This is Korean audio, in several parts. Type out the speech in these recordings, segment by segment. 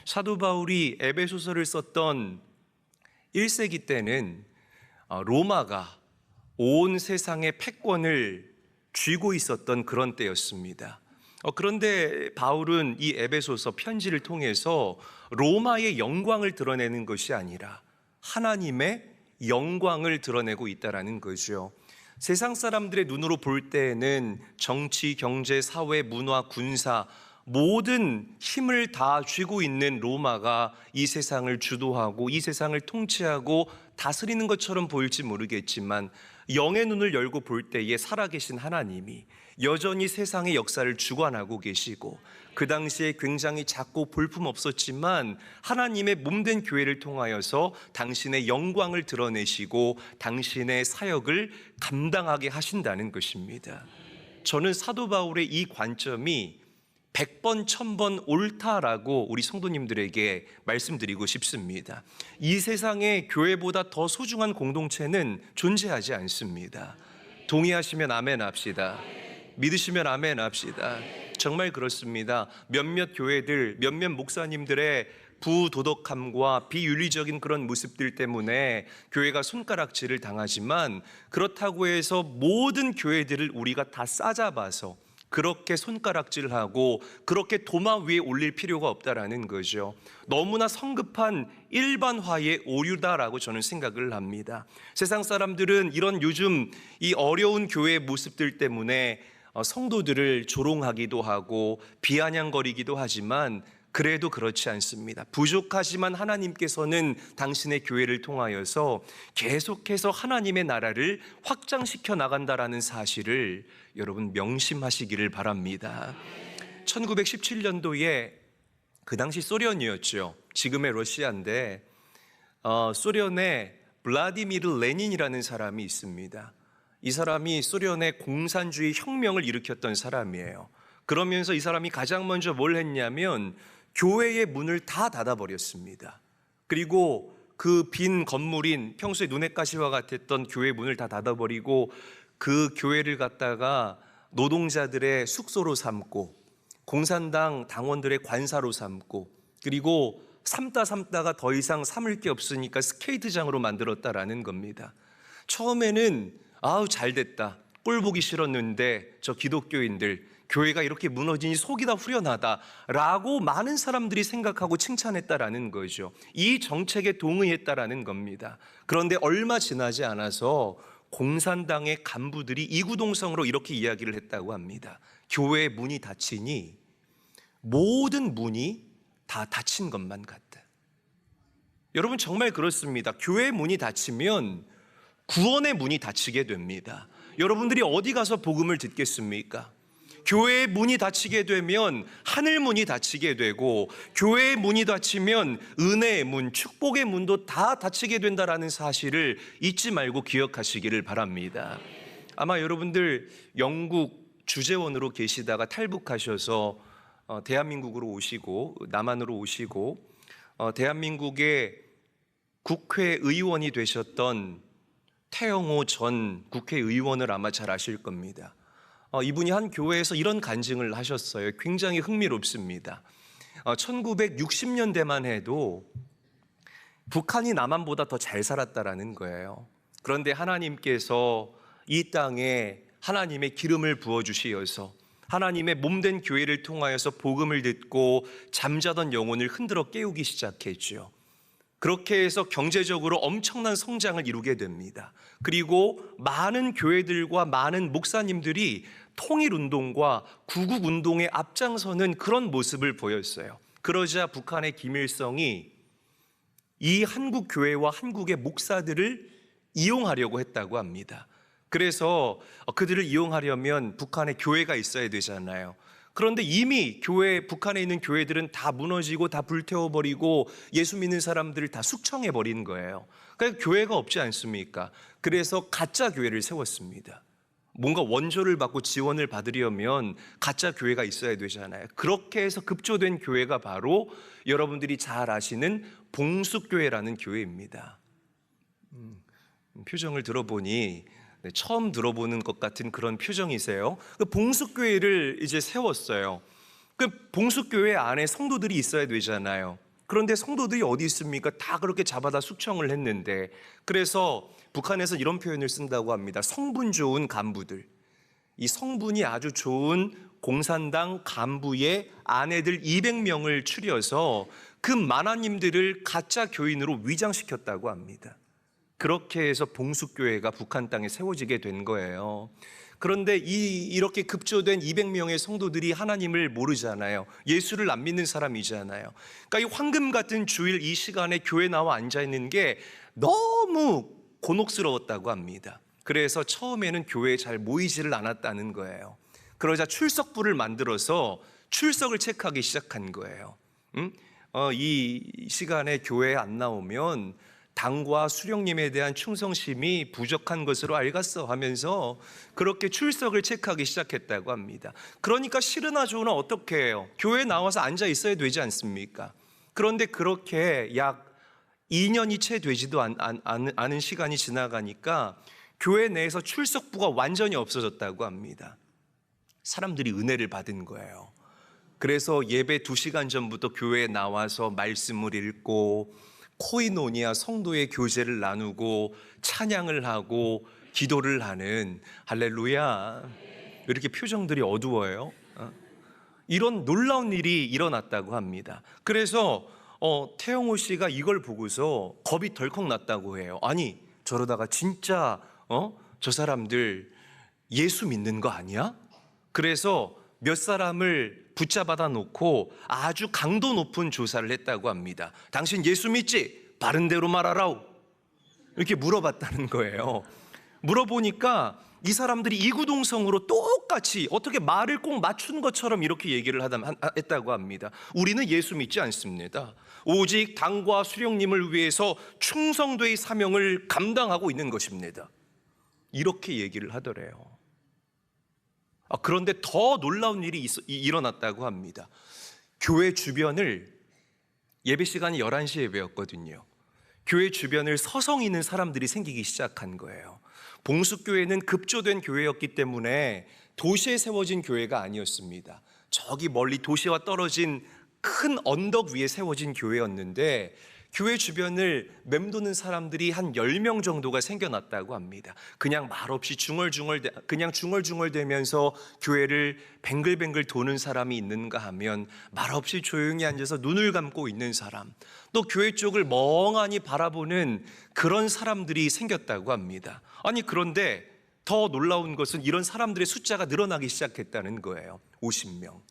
사도 바울이 에베소서를 썼던 1세기 때는 로마가 온 세상의 패권을 쥐고 있었던 그런 때였습니다. 그런데 바울은 이 에베소서 편지를 통해서 로마의 영광을 드러내는 것이 아니라 하나님의 영광을 드러내고 있다는 거죠. 세상 사람들의 눈으로 볼 때에는 정치, 경제, 사회, 문화, 군사 모든 힘을 다 쥐고 있는 로마가 이 세상을 주도하고 이 세상을 통치하고 다스리는 것처럼 보일지 모르겠지만, 영의 눈을 열고 볼 때에 살아계신 하나님이 여전히 세상의 역사를 주관하고 계시고, 그 당시에 굉장히 작고 볼품없었지만 하나님의 몸된 교회를 통하여서 당신의 영광을 드러내시고 당신의 사역을 감당하게 하신다는 것입니다. 저는 사도 바울의 이 관점이 100번, 1000번 옳다라고 우리 성도님들에게 말씀드리고 싶습니다. 이 세상에 교회보다 더 소중한 공동체는 존재하지 않습니다. 동의하시면 아멘 합시다. 믿으시면 아멘 합시다. 정말 그렇습니다. 몇몇 교회들, 몇몇 목사님들의 부도덕함과 비윤리적인 그런 모습들 때문에 교회가 손가락질을 당하지만, 그렇다고 해서 모든 교회들을 우리가 다 싸잡아서 그렇게 손가락질하고 그렇게 도마 위에 올릴 필요가 없다라는 거죠. 너무나 성급한 일반화의 오류다라고 저는 생각을 합니다. 세상 사람들은 이런 요즘 이 어려운 교회의 모습들 때문에 성도들을 조롱하기도 하고 비아냥거리기도 하지만, 그래도 그렇지 않습니다. 부족하지만 하나님께서는 당신의 교회를 통하여서 계속해서 하나님의 나라를 확장시켜 나간다라는 사실을 여러분 명심하시기를 바랍니다. 1917년도에 그 당시 소련이었죠. 지금의 러시아인데 소련에 블라디미르 레닌이라는 사람이 있습니다. 이 사람이 소련의 공산주의 혁명을 일으켰던 사람이에요. 그러면서 이 사람이 가장 먼저 뭘 했냐면 교회의 문을 다 닫아버렸습니다. 그리고 그 빈 건물인 평소에 눈엣 가시와 같았던 교회 문을 다 닫아버리고 그 교회를 갖다가 노동자들의 숙소로 삼고 공산당 당원들의 관사로 삼고, 그리고 삼다가 더 이상 삼을 게 없으니까 스케이트장으로 만들었다라는 겁니다. 처음에는 아우 잘됐다, 꼴 보기 싫었는데 저 기독교인들 교회가 이렇게 무너지니 속이 다 후련하다라고 많은 사람들이 생각하고 칭찬했다라는 거죠. 이 정책에 동의했다라는 겁니다. 그런데 얼마 지나지 않아서 공산당의 간부들이 이구동성으로 이렇게 이야기를 했다고 합니다. 교회의 문이 닫히니 모든 문이 다 닫힌 것만 같다. 여러분 정말 그렇습니다. 교회의 문이 닫히면 구원의 문이 닫히게 됩니다. 여러분들이 어디 가서 복음을 듣겠습니까? 교회의 문이 닫히게 되면 하늘 문이 닫히게 되고, 교회의 문이 닫히면 은혜의 문, 축복의 문도 다 닫히게 된다라는 사실을 잊지 말고 기억하시기를 바랍니다. 아마 여러분들 영국 주재원으로 계시다가 탈북하셔서 대한민국으로 오시고 남한으로 오시고 대한민국의 국회의원이 되셨던 태영호 전 국회의원을 아마 잘 아실 겁니다. 이분이 한 교회에서 이런 간증을 하셨어요. 굉장히 흥미롭습니다. 1960년대만 해도 북한이 남한보다 더 잘 살았다라는 거예요. 그런데 하나님께서 이 땅에 하나님의 기름을 부어주시어서 하나님의 몸된 교회를 통하여서 복음을 듣고 잠자던 영혼을 흔들어 깨우기 시작했죠. 그렇게 해서 경제적으로 엄청난 성장을 이루게 됩니다. 그리고 많은 교회들과 많은 목사님들이 통일운동과 구국운동에 앞장서는 그런 모습을 보였어요. 그러자 북한의 김일성이 이 한국 교회와 한국의 목사들을 이용하려고 했다고 합니다. 그래서 그들을 이용하려면 북한에 교회가 있어야 되잖아요. 그런데 이미 북한에 있는 교회들은 다 무너지고 다 불태워버리고 예수 믿는 사람들을 다 숙청해버린 거예요. 그러니까 교회가 없지 않습니까? 그래서 가짜 교회를 세웠습니다. 뭔가 원조를 받고 지원을 받으려면 가짜 교회가 있어야 되잖아요. 그렇게 해서 급조된 교회가 바로 여러분들이 잘 아시는 봉숙교회라는 교회입니다. 표정을 들어보니 처음 들어보는 것 같은 그런 표정이세요. 그 봉숙교회를 이제 세웠어요. 그 봉숙교회 안에 성도들이 있어야 되잖아요. 그런데 성도들이 어디 있습니까? 다 그렇게 잡아다 숙청을 했는데, 그래서 북한에서 이런 표현을 쓴다고 합니다. 성분 좋은 간부들. 이 성분이 아주 좋은 공산당 간부의 아내들 200명을 추려서 그 만화님들을 가짜 교인으로 위장시켰다고 합니다. 그렇게 해서 봉숙교회가 북한 땅에 세워지게 된 거예요. 그런데 이렇게 급조된 200명의 성도들이 하나님을 모르잖아요. 예수를 안 믿는 사람이잖아요. 그러니까 이 황금 같은 주일 이 시간에 교회 나와 앉아있는 게 너무 곤혹스러웠다고 합니다. 그래서 처음에는 교회에 잘 모이지를 않았다는 거예요. 그러자 출석부를 만들어서 출석을 체크하기 시작한 거예요. 이 시간에 교회에 안 나오면 당과 수령님에 대한 충성심이 부족한 것으로 알겠어 하면서 그렇게 출석을 체크하기 시작했다고 합니다. 그러니까 싫으나 좋으나 어떻게 해요? 교회에 나와서 앉아 있어야 되지 않습니까? 그런데 그렇게 약 2년이 채 되지도 않은 시간이 지나가니까 교회 내에서 출석부가 완전히 없어졌다고 합니다. 사람들이 은혜를 받은 거예요. 그래서 예배 2시간 전부터 교회에 나와서 말씀을 읽고 코이노니아 성도의 교제를 나누고 찬양을 하고 기도를 하는, 할렐루야. 왜 이렇게 표정들이 어두워요? 이런 놀라운 일이 일어났다고 합니다. 그래서 태영호 씨가 이걸 보고서 겁이 덜컥 났다고 해요. 아니, 저러다가 진짜 저 사람들 예수 믿는 거 아니야? 그래서 몇 사람을 붙잡아다 놓고 아주 강도 높은 조사를 했다고 합니다. 당신 예수 믿지? 바른 대로 말하라우. 이렇게 물어봤다는 거예요. 물어보니까 이 사람들이 이구동성으로 똑같이 어떻게 말을 꼭 맞춘 것처럼 이렇게 얘기를 했다고 합니다. 우리는 예수 믿지 않습니다. 오직 당과 수령님을 위해서 충성도의 사명을 감당하고 있는 것입니다. 이렇게 얘기를 하더래요. 그런데 더 놀라운 일이 일어났다고 합니다. 교회 주변을, 예배 시간이 11시 예배였거든요. 교회 주변을 서성이는 사람들이 생기기 시작한 거예요. 봉숙교회는 급조된 교회였기 때문에 도시에 세워진 교회가 아니었습니다. 저기 멀리 도시와 떨어진 큰 언덕 위에 세워진 교회였는데 교회 주변을 맴도는 사람들이 한 10명 정도가 생겨났다고 합니다. 그냥 말없이 중얼중얼대면서 교회를 뱅글뱅글 도는 사람이 있는가 하면 말없이 조용히 앉아서 눈을 감고 있는 사람, 또 교회 쪽을 멍하니 바라보는 그런 사람들이 생겼다고 합니다. 아니, 그런데 더 놀라운 것은 이런 사람들의 숫자가 늘어나기 시작했다는 거예요. 50명,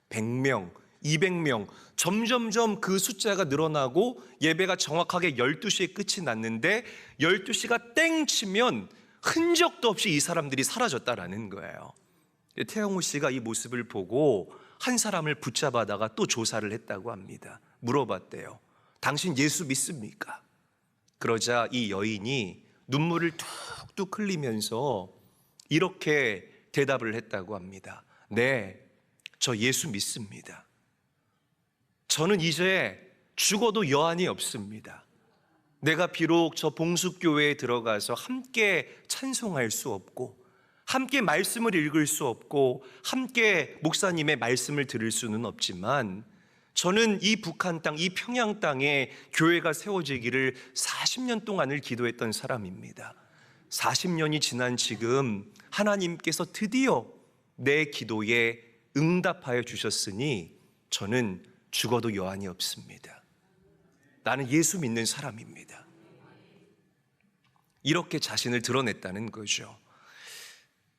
100명, 200명, 점점점 그 숫자가 늘어나고 예배가 정확하게 12시에 끝이 났는데 12시가 땡 치면 흔적도 없이 이 사람들이 사라졌다라는 거예요. 태영호 씨가 이 모습을 보고 한 사람을 붙잡아다가 또 조사를 했다고 합니다. 물어봤대요. 당신 예수 믿습니까? 그러자 이 여인이 눈물을 툭툭 흘리면서 이렇게 대답을 했다고 합니다. 네, 저 예수 믿습니다. 저는 이제 죽어도 여한이 없습니다. 내가 비록 저 봉숙교회에 들어가서 함께 찬송할 수 없고 함께 말씀을 읽을 수 없고 함께 목사님의 말씀을 들을 수는 없지만 저는 이 북한 땅, 이 평양 땅에 교회가 세워지기를 40년 동안을 기도했던 사람입니다. 40년이 지난 지금 하나님께서 드디어 내 기도에 응답하여 주셨으니 저는 죽어도 여한이 없습니다. 나는 예수 믿는 사람입니다. 이렇게 자신을 드러냈다는 거죠.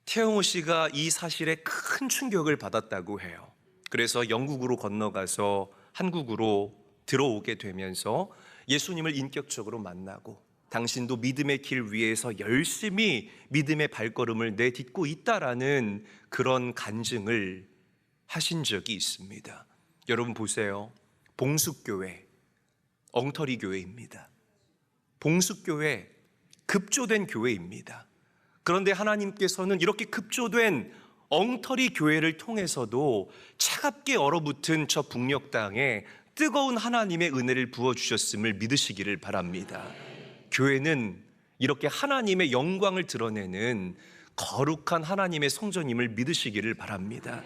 태영호 씨가 이 사실에 큰 충격을 받았다고 해요. 그래서 영국으로 건너가서 한국으로 들어오게 되면서 예수님을 인격적으로 만나고 당신도 믿음의 길 위에서 열심히 믿음의 발걸음을 내딛고 있다라는 그런 간증을 하신 적이 있습니다. 여러분 보세요. 봉숙교회, 엉터리 교회입니다. 봉숙교회, 급조된 교회입니다. 그런데 하나님께서는 이렇게 급조된 엉터리 교회를 통해서도 차갑게 얼어붙은 저 북녘 땅에 뜨거운 하나님의 은혜를 부어주셨음을 믿으시기를 바랍니다. 교회는 이렇게 하나님의 영광을 드러내는 거룩한 하나님의 성전임을 믿으시기를 바랍니다.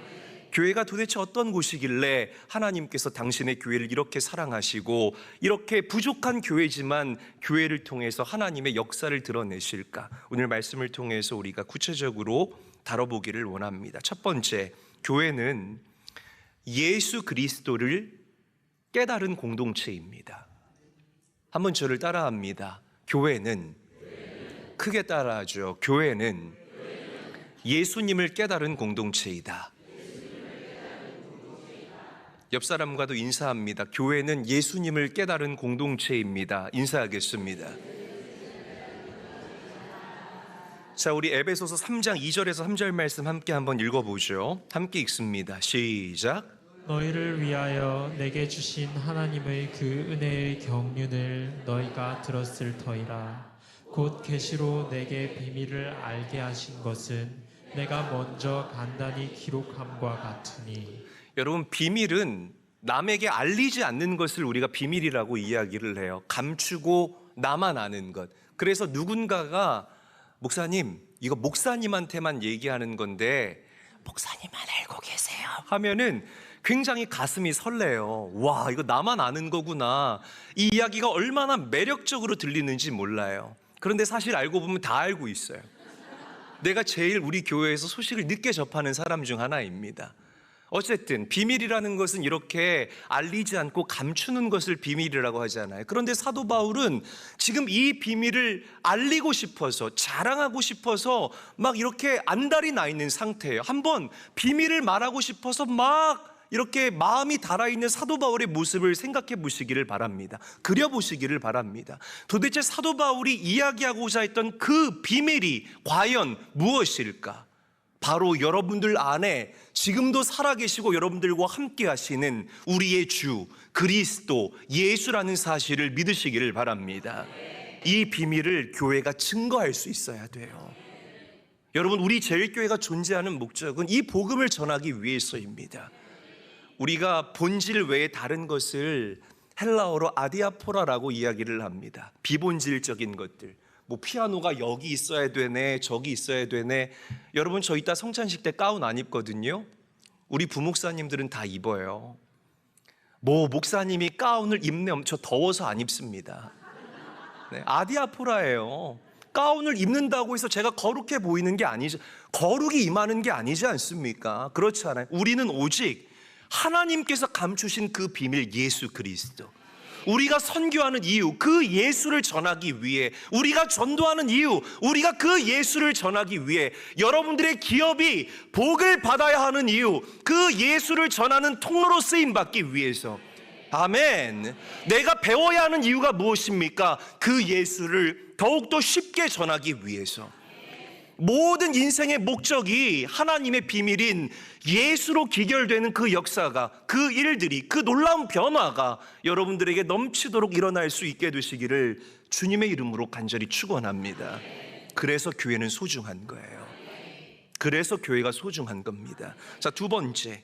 교회가 도대체 어떤 곳이길래 하나님께서 당신의 교회를 이렇게 사랑하시고 이렇게 부족한 교회지만 교회를 통해서 하나님의 역사를 드러내실까? 오늘 말씀을 통해서 우리가 구체적으로 다뤄보기를 원합니다. 첫 번째, 교회는 예수 그리스도를 깨달은 공동체입니다. 한번 저를 따라합니다. 교회는, 크게 따라하죠. 교회는 예수님을 깨달은 공동체이다. 옆 사람과도 인사합니다. 교회는 예수님을 깨달은 공동체입니다. 인사하겠습니다. 자, 우리 에베소서 3장 2절에서 3절 말씀 함께 한번 읽어보죠. 함께 읽습니다. 시작. 너희를 위하여 내게 주신 하나님의 그 은혜의 경륜을 너희가 들었을 터이라. 곧 계시로 내게 비밀을 알게 하신 것은 내가 먼저 간단히 기록함과 같으니. 여러분, 비밀은 남에게 알리지 않는 것을 우리가 비밀이라고 이야기를 해요. 감추고 나만 아는 것. 그래서 누군가가 목사님, 이거 목사님한테만 얘기하는 건데 목사님만 알고 계세요 하면은 굉장히 가슴이 설레요. 와, 이거 나만 아는 거구나. 이 이야기가 얼마나 매력적으로 들리는지 몰라요. 그런데 사실 알고 보면 다 알고 있어요. 내가 제일 우리 교회에서 소식을 늦게 접하는 사람 중 하나입니다. 어쨌든 비밀이라는 것은 이렇게 알리지 않고 감추는 것을 비밀이라고 하잖아요. 그런데 사도 바울은 지금 이 비밀을 알리고 싶어서, 자랑하고 싶어서 막 이렇게 안달이 나 있는 상태예요. 한번 비밀을 말하고 싶어서 막 이렇게 마음이 달아있는 사도 바울의 모습을 생각해 보시기를 바랍니다. 그려보시기를 바랍니다. 도대체 사도 바울이 이야기하고자 했던 그 비밀이 과연 무엇일까? 바로 여러분들 안에 지금도 살아계시고 여러분들과 함께 하시는 우리의 주 그리스도 예수라는 사실을 믿으시기를 바랍니다. 이 비밀을 교회가 증거할 수 있어야 돼요. 여러분, 우리 제일교회가 존재하는 목적은 이 복음을 전하기 위해서입니다. 우리가 본질 외에 다른 것을 헬라어로 아디아포라라고 이야기를 합니다. 비본질적인 것들. 뭐 피아노가 여기 있어야 되네, 저기 있어야 되네. 여러분, 저 이따 성찬식 때 가운 안 입거든요. 우리 부목사님들은 다 입어요. 뭐 목사님이 가운을 입네, 저 더워서 안 입습니다. 네, 아디아포라예요. 가운을 입는다고 해서 제가 거룩해 보이는 게 아니죠. 거룩이 임하는 게 아니지 않습니까? 그렇지 않아요. 우리는 오직 하나님께서 감추신 그 비밀 예수 그리스도, 우리가 선교하는 이유, 그 예수를 전하기 위해, 우리가 전도하는 이유, 우리가 그 예수를 전하기 위해, 여러분들의 기업이 복을 받아야 하는 이유, 그 예수를 전하는 통로로 쓰임받기 위해서. 아멘. 내가 배워야 하는 이유가 무엇입니까? 그 예수를 더욱더 쉽게 전하기 위해서. 모든 인생의 목적이 하나님의 비밀인 예수로 기결되는 그 역사가, 그 일들이, 그 놀라운 변화가 여러분들에게 넘치도록 일어날 수 있게 되시기를 주님의 이름으로 간절히 축원합니다. 그래서 교회는 소중한 거예요. 그래서 교회가 소중한 겁니다. 자, 두 번째,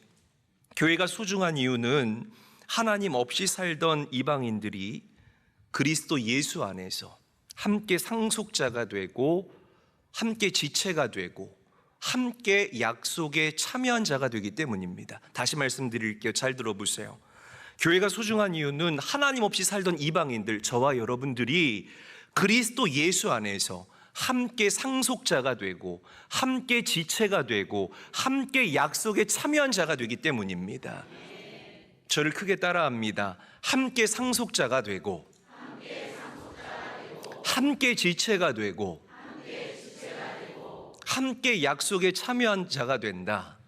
교회가 소중한 이유는 하나님 없이 살던 이방인들이 그리스도 예수 안에서 함께 상속자가 되고 함께 지체가 되고 함께 약속에 참여한 자가 되기 때문입니다. 다시 말씀드릴게요. 잘 들어보세요. 교회가 소중한 이유는 하나님 없이 살던 이방인들, 저와 여러분들이 그리스도 예수 안에서 함께 상속자가 되고 함께 지체가 되고 함께 약속에 참여한 자가 되기 때문입니다. 저를 크게 따라합니다. 함께 상속자가 되고 함께 지체가 되고 함께 약속에 참여한 자가 된다.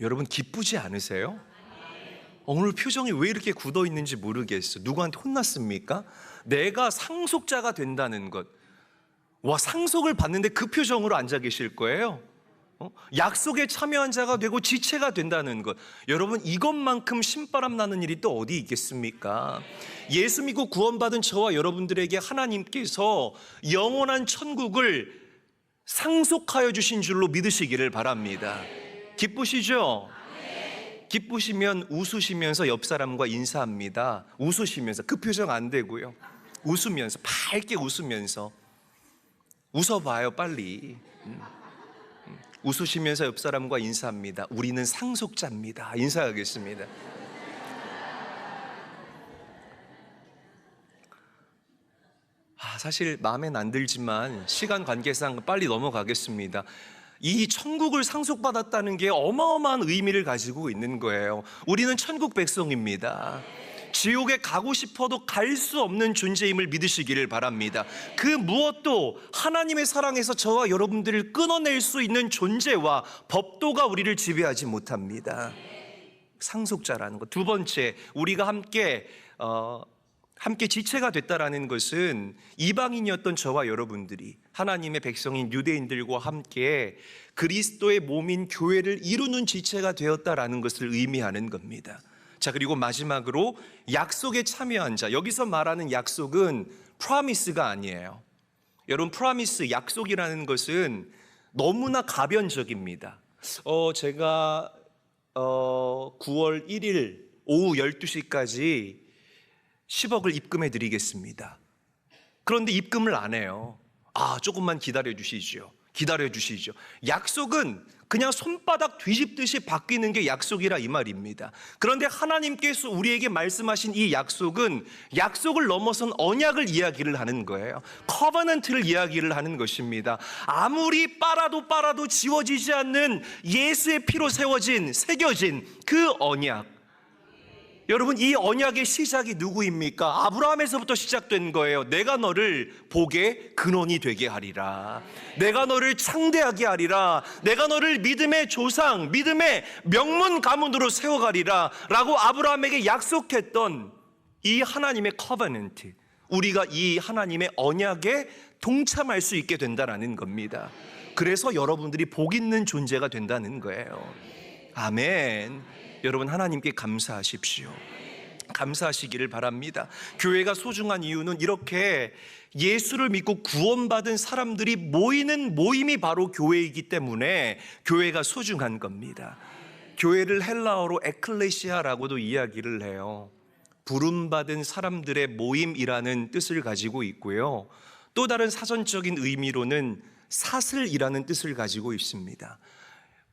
여러분, 기쁘지 않으세요? 오늘 표정이 왜 이렇게 굳어 있는지 모르겠어. 누구한테 혼났습니까? 내가 상속자가 된다는 것. 와, 상속을 받는데 그 표정으로 앉아 계실 거예요? 약속에 참여한 자가 되고 지체가 된다는 것. 여러분, 이것만큼 신바람 나는 일이 또 어디 있겠습니까? 예수 믿고 구원받은 저와 여러분들에게 하나님께서 영원한 천국을 상속하여 주신 줄로 믿으시기를 바랍니다. 기쁘시죠? 기쁘시면 웃으시면서 옆 사람과 인사합니다. 웃으시면서, 그 표정 안 되고요. 웃으면서, 밝게 웃으면서 웃어봐요, 빨리. 웃으시면서 옆 사람과 인사합니다. 우리는 상속자입니다. 인사하겠습니다. 사실 마음엔 안 들지만 시간 관계상 빨리 넘어가겠습니다. 이 천국을 상속받았다는 게 어마어마한 의미를 가지고 있는 거예요. 우리는 천국 백성입니다. 지옥에 가고 싶어도 갈 수 없는 존재임을 믿으시기를 바랍니다. 그 무엇도 하나님의 사랑에서 저와 여러분들을 끊어낼 수 있는 존재와 법도가 우리를 지배하지 못합니다. 상속자라는 것. 두 번째, 우리가 함께 지체가 됐다라는 것은 이방인이었던 저와 여러분들이 하나님의 백성인 유대인들과 함께 그리스도의 몸인 교회를 이루는 지체가 되었다라는 것을 의미하는 겁니다. 자, 그리고 마지막으로 약속에 참여한 자. 여기서 말하는 약속은 프로미스가 아니에요. 여러분, 프로미스, 약속이라는 것은 너무나 가변적입니다. 제가 9월 1일 오후 12시까지 10억을 입금해 드리겠습니다. 그런데 입금을 안 해요. 조금만 기다려 주시죠. 약속은 그냥 손바닥 뒤집듯이 바뀌는 게 약속이라 이 말입니다. 그런데 하나님께서 우리에게 말씀하신 이 약속은 약속을 넘어선 언약을 이야기를 하는 거예요. 커버넌트를 이야기를 하는 것입니다. 아무리 빨아도 지워지지 않는 예수의 피로 새겨진 그 언약. 여러분, 이 언약의 시작이 누구입니까? 아브라함에서부터 시작된 거예요. 내가 너를 복의 근원이 되게 하리라. 내가 너를 창대하게 하리라. 내가 너를 믿음의 조상, 믿음의 명문 가문으로 세워가리라 라고 아브라함에게 약속했던 이 하나님의 커버넌트, 우리가 이 하나님의 언약에 동참할 수 있게 된다는 겁니다. 그래서 여러분들이 복 있는 존재가 된다는 거예요. 아멘. 여러분, 하나님께 감사하십시오. 감사하시기를 바랍니다. 교회가 소중한 이유는 이렇게 예수를 믿고 구원받은 사람들이 모이는 모임이 바로 교회이기 때문에 교회가 소중한 겁니다. 교회를 헬라어로 에클레시아라고도 이야기를 해요. 부름받은 사람들의 모임이라는 뜻을 가지고 있고요. 또 다른 사전적인 의미로는 사슬이라는 뜻을 가지고 있습니다.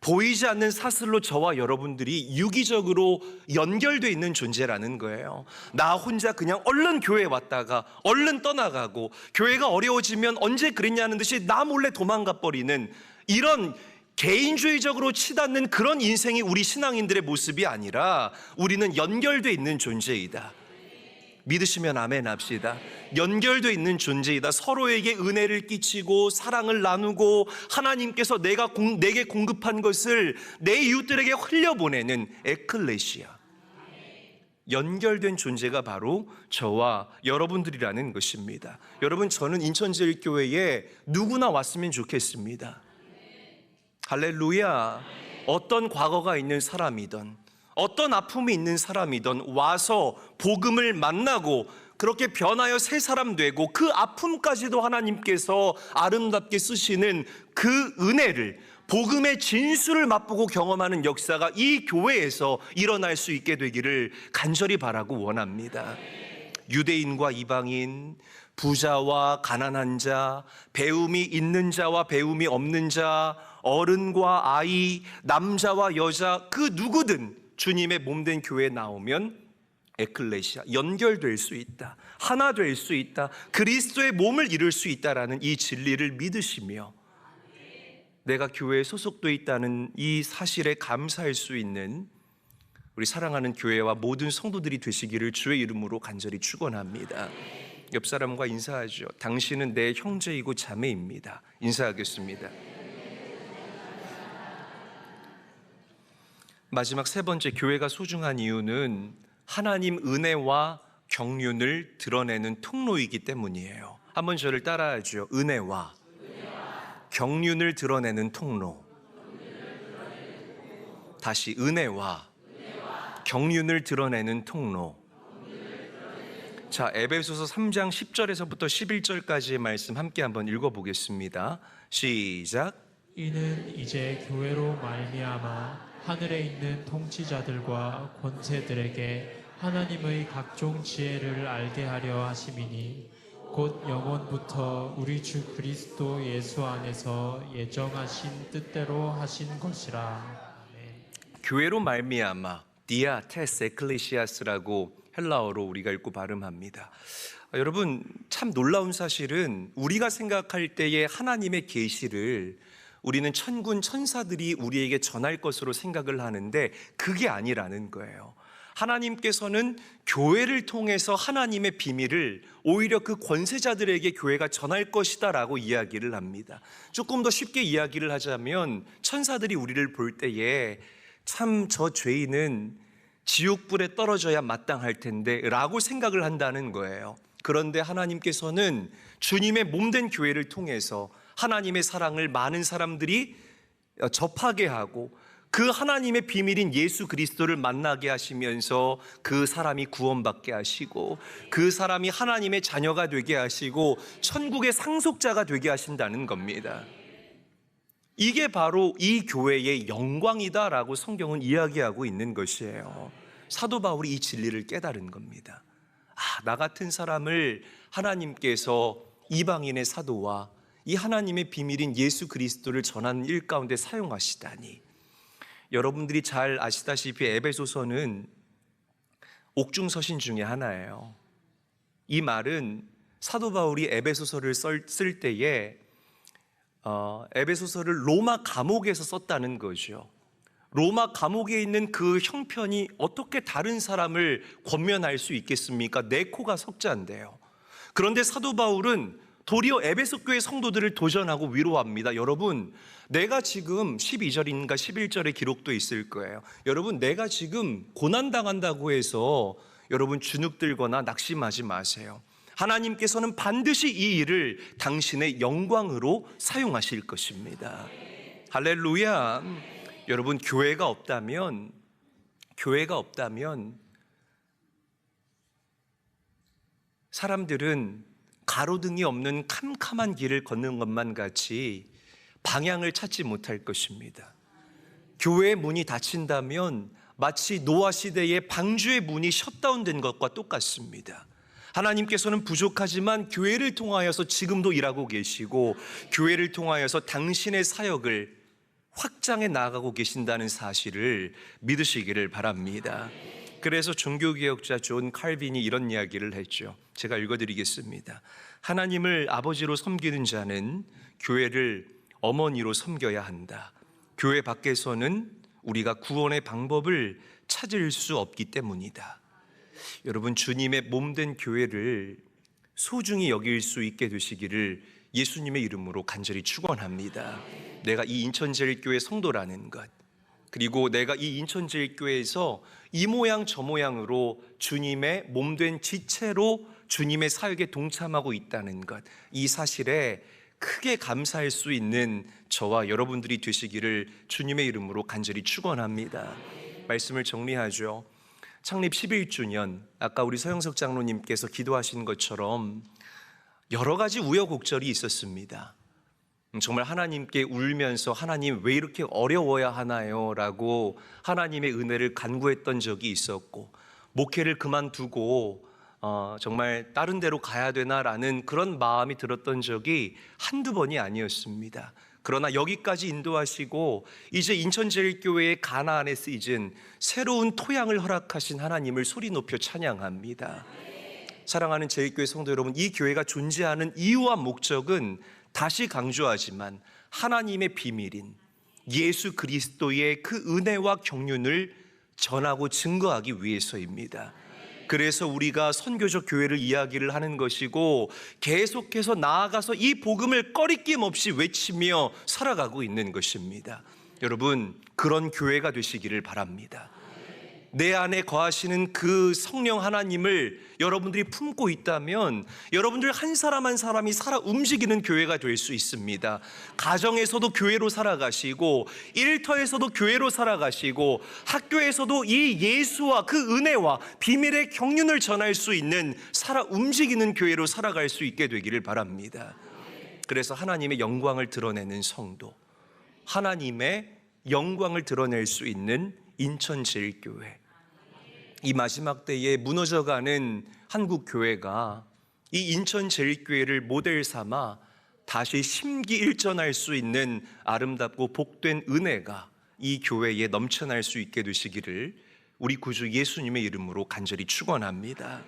보이지 않는 사슬로 저와 여러분들이 유기적으로 연결되어 있는 존재라는 거예요. 나 혼자 그냥 얼른 교회에 왔다가 얼른 떠나가고, 교회가 어려워지면 언제 그랬냐는 듯이 나 몰래 도망가 버리는 이런 개인주의적으로 치닫는 그런 인생이 우리 신앙인들의 모습이 아니라 우리는 연결되어 있는 존재이다. 믿으시면 아멘 합시다. 연결되어 있는 존재이다. 서로에게 은혜를 끼치고 사랑을 나누고 하나님께서 내게 공급한 것을 내 이웃들에게 흘려보내는 에클레시아. 연결된 존재가 바로 저와 여러분들이라는 것입니다. 여러분, 저는 인천제일교회에 누구나 왔으면 좋겠습니다. 할렐루야. 어떤 과거가 있는 사람이든 어떤 아픔이 있는 사람이든 와서 복음을 만나고 그렇게 변하여 새 사람 되고 그 아픔까지도 하나님께서 아름답게 쓰시는 그 은혜를, 복음의 진수를 맛보고 경험하는 역사가 이 교회에서 일어날 수 있게 되기를 간절히 바라고 원합니다. 유대인과 이방인, 부자와 가난한 자, 배움이 있는 자와 배움이 없는 자, 어른과 아이, 남자와 여자, 그 누구든 주님의 몸된 교회에 나오면 에클레시아, 연결될 수 있다, 하나 될 수 있다, 그리스도의 몸을 이룰 수 있다라는 이 진리를 믿으시며 내가 교회에 소속되어 있다는 이 사실에 감사할 수 있는 우리 사랑하는 교회와 모든 성도들이 되시기를 주의 이름으로 간절히 축원합니다. 옆 사람과 인사하죠. 당신은 내 형제이고 자매입니다. 인사하겠습니다. 마지막 세 번째, 교회가 소중한 이유는 하나님 은혜와 경륜을 드러내는 통로이기 때문이에요. 한번 저를 따라하죠. 은혜와 경륜을 드러내는 통로. 다시, 은혜와 경륜을 드러내는 통로. 자, 에베소서 3장 10절에서부터 11절까지의 말씀 함께 한번 읽어보겠습니다. 시작. 이는 이제 교회로 말미암아 하늘에 있는 통치자들과 권세들에게 하나님의 각종 지혜를 알게 하려 하심이니 곧 영원부터 우리 주 그리스도 예수 안에서 예정하신 뜻대로 하신 것이라. 아멘. 교회로 말미암아 디아 테스 에클레시아스라고 헬라어로 우리가 읽고 발음합니다. 여러분, 참 놀라운 사실은 우리가 생각할 때에 하나님의 계시를 우리는 천군 천사들이 우리에게 전할 것으로 생각을 하는데 그게 아니라는 거예요. 하나님께서는 교회를 통해서 하나님의 비밀을 오히려 그 권세자들에게 교회가 전할 것이다 라고 이야기를 합니다. 조금 더 쉽게 이야기를 하자면 천사들이 우리를 볼 때에 참 저 죄인은 지옥불에 떨어져야 마땅할 텐데 라고 생각을 한다는 거예요. 그런데 하나님께서는 주님의 몸된 교회를 통해서 하나님의 사랑을 많은 사람들이 접하게 하고 그 하나님의 비밀인 예수 그리스도를 만나게 하시면서 그 사람이 구원받게 하시고 그 사람이 하나님의 자녀가 되게 하시고 천국의 상속자가 되게 하신다는 겁니다. 이게 바로 이 교회의 영광이다라고 성경은 이야기하고 있는 것이에요. 사도 바울이 이 진리를 깨달은 겁니다. 나 같은 사람을 하나님께서 이방인의 사도와 이 하나님의 비밀인 예수 그리스도를 전하는 일 가운데 사용하시다니. 여러분들이 잘 아시다시피 에베소서는 옥중서신 중에 하나예요. 이 말은 사도 바울이 에베소서를 쓸 때에 에베소서를 로마 감옥에서 썼다는 거죠. 로마 감옥에 있는 그 형편이 어떻게 다른 사람을 권면할 수 있겠습니까? 네코가 석자인데요. 그런데 사도 바울은 도리어 에베소 교회 성도들을 도전하고 위로합니다. 여러분, 내가 지금 12절인가 11절에 기록도 있을 거예요. 여러분, 내가 지금 고난당한다고 해서 여러분 주눅들거나 낙심하지 마세요. 하나님께서는 반드시 이 일을 당신의 영광으로 사용하실 것입니다. 할렐루야. 여러분, 교회가 없다면 사람들은 가로등이 없는 캄캄한 길을 걷는 것만 같이 방향을 찾지 못할 것입니다. 교회의 문이 닫힌다면 마치 노아 시대의 방주의 문이 셧다운된 것과 똑같습니다. 하나님께서는 부족하지만 교회를 통하여서 지금도 일하고 계시고 교회를 통하여서 당신의 사역을 확장해 나아가고 계신다는 사실을 믿으시기를 바랍니다. 그래서 종교개혁자 존 칼빈이 이런 이야기를 했죠. 제가 읽어드리겠습니다. 하나님을 아버지로 섬기는 자는 교회를 어머니로 섬겨야 한다. 교회 밖에서는 우리가 구원의 방법을 찾을 수 없기 때문이다. 여러분, 주님의 몸된 교회를 소중히 여길 수 있게 되시기를 예수님의 이름으로 간절히 축원합니다. 내가 이 인천제일교회 성도라는 것, 그리고 내가 이 인천제일교회에서 이 모양 저 모양으로 주님의 몸된 지체로 주님의 사역에 동참하고 있다는 것, 이 사실에 크게 감사할 수 있는 저와 여러분들이 되시기를 주님의 이름으로 간절히 축원합니다. 말씀을 정리하죠. 창립 11주년, 아까 우리 서영석 장로님께서 기도하신 것처럼 여러 가지 우여곡절이 있었습니다. 정말 하나님께 울면서 하나님 왜 이렇게 어려워야 하나요? 라고 하나님의 은혜를 간구했던 적이 있었고, 목회를 그만두고 정말 다른 데로 가야 되나라는 그런 마음이 들었던 적이 한두 번이 아니었습니다. 그러나 여기까지 인도하시고 이제 인천제일교회의 가나안의 시즌, 새로운 토양을 허락하신 하나님을 소리 높여 찬양합니다. 사랑하는 제일교회 성도 여러분, 이 교회가 존재하는 이유와 목적은 다시 강조하지만 하나님의 비밀인 예수 그리스도의 그 은혜와 경륜을 전하고 증거하기 위해서입니다. 그래서 우리가 선교적 교회를 이야기를 하는 것이고 계속해서 나아가서 이 복음을 꺼리낌 없이 외치며 살아가고 있는 것입니다. 여러분, 그런 교회가 되시기를 바랍니다. 내 안에 거하시는 그 성령 하나님을 여러분들이 품고 있다면 여러분들 한 사람 한 사람이 살아 움직이는 교회가 될 수 있습니다. 가정에서도 교회로 살아가시고 일터에서도 교회로 살아가시고 학교에서도 이 예수와 그 은혜와 비밀의 경륜을 전할 수 있는 살아 움직이는 교회로 살아갈 수 있게 되기를 바랍니다. 그래서 하나님의 영광을 드러내는 성도, 하나님의 영광을 드러낼 수 있는 인천제일교회, 이 마지막 때에 무너져가는 한국 교회가 이 인천제일교회를 모델 삼아 다시 심기일전할 수 있는 아름답고 복된 은혜가 이 교회에 넘쳐날 수 있게 되시기를 우리 구주 예수님의 이름으로 간절히 축원합니다.